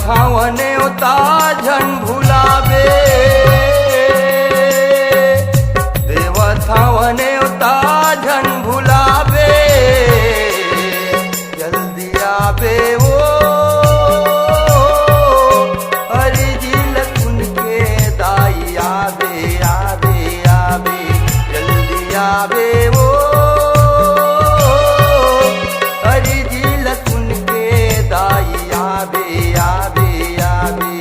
थावने उता झन भुलावे, देव थावने उता झन भुलावे, जल्दी आवे वो हरि जी लखन के दाई आवे आवे आवे, जल्दी आवे वो हरि जी लखन के दाई आवे आवे आवे।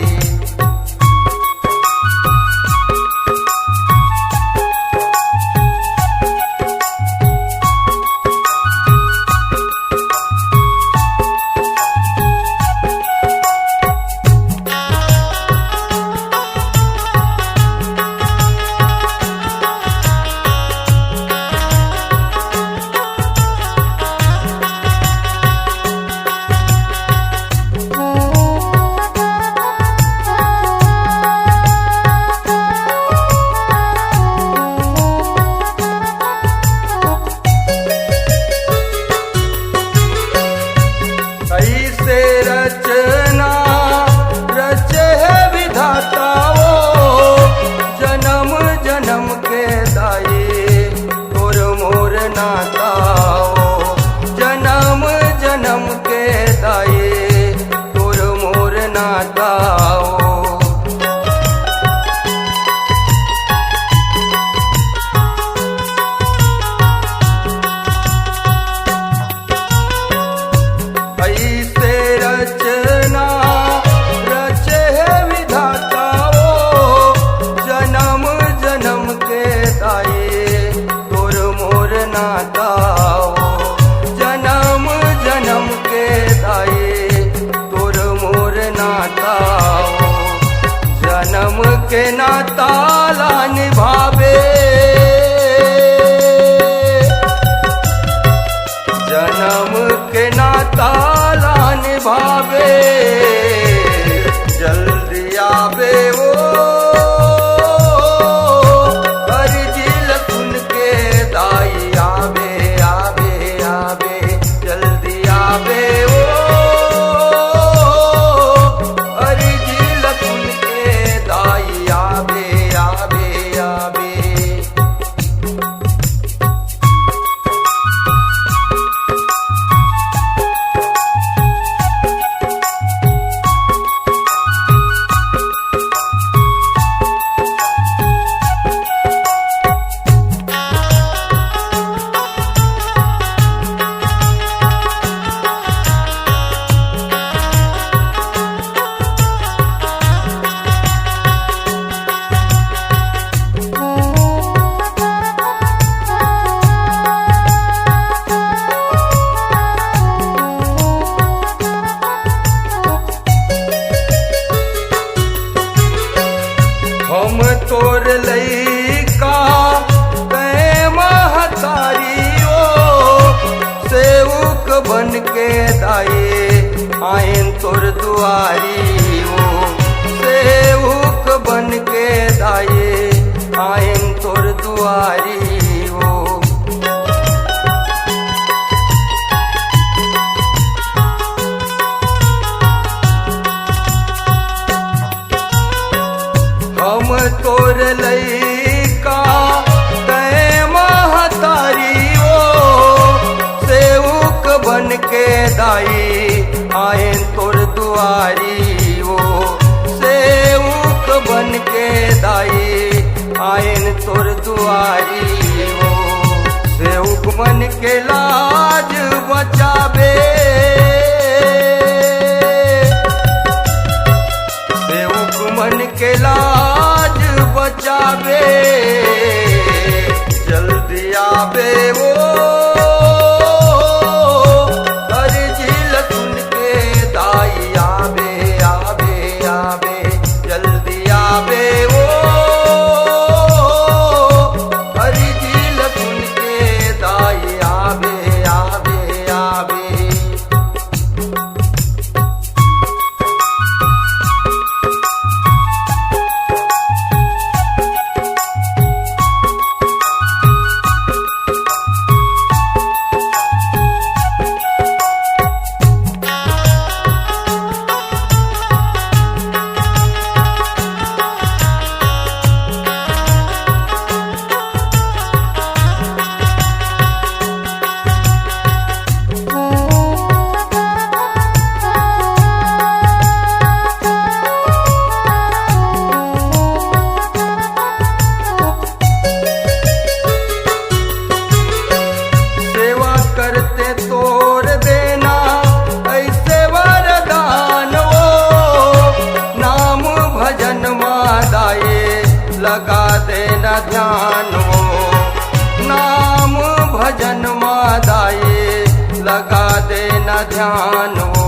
ऐसे रचना रचे है विधाता वो, जन्म जन्म के दाई तोर मोर नाता वो, जन्म जन्म के दाई तोर मोर नाता वो। ऐसे रचना रचे है विधाता वो, जन्म जन्म के दाई तोर मोर नाता वो, जन्म जन्म के दाई तोर मोर नाता वो। जन्म के नाता ला निभावे, जन्म के नाता ला निभावे, जल्दी आवे वो हरि जी लखन के दाई आवे आवे आवे, जल्दी आवे वो हरि जी लखन के दाई आवे आवे आवे। हम तोर लइका तै महतारी ओ, सेवक बन के दाई आयन तोर दुआरी ओ, सेवक बन के दाई आयन तोर दुआरी ओ। हम तोर लइका तै महतारी ओ, सेवक बन के दाई आयन तोर दुआरी ओ, सेवक बन के दाई आयन तोर दुआरी ओ। सेवक बन के लाज बचावे, सेवक मन के लाज बचावे, जल्दी आवे वो हरि जी लखन के दाई आवे आवे आवे, जल्दी आवे वो हरि जी लखन के दाई आवे आवे आवे। ध्यान हो।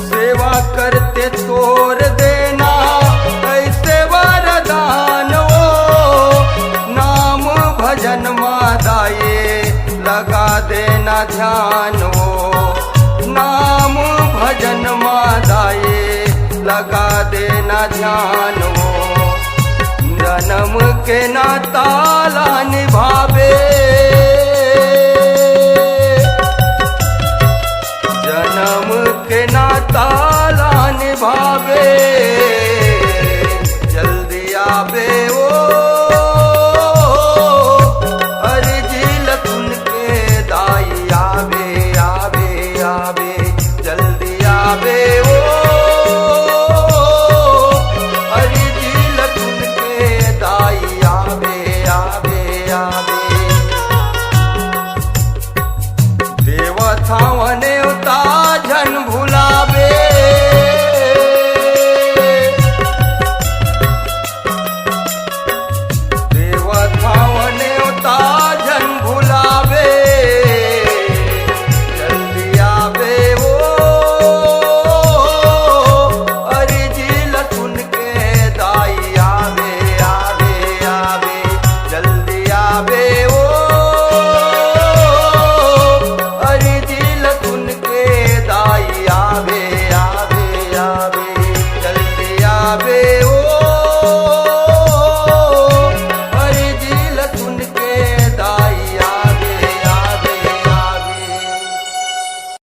सेवा करते तोड़ देना ऐसे वरदान हो। नाम भजन मादाए लगा देना ध्यान हो। नाम भजन मादाए लगा देना ध्यान हो। जन्म के नाताला निभावे, जन्म के नाताला निभावे, जल्दी आवे ओ अर्जी लखन के दाई आवे आवे आवे, जल्दी आवे ओ अर्जी लखन के दाई आवे आवे आवे। देवथावने उता जन भुलावे, देवथावने उता जन भुलावे, जल्दी आवे ओ अर्जी लखन के दाई आवे आवे आवे, जल्दी आवे ओ अर्जी लखन के दाई आवे आवे आवे, जल्दी आवे।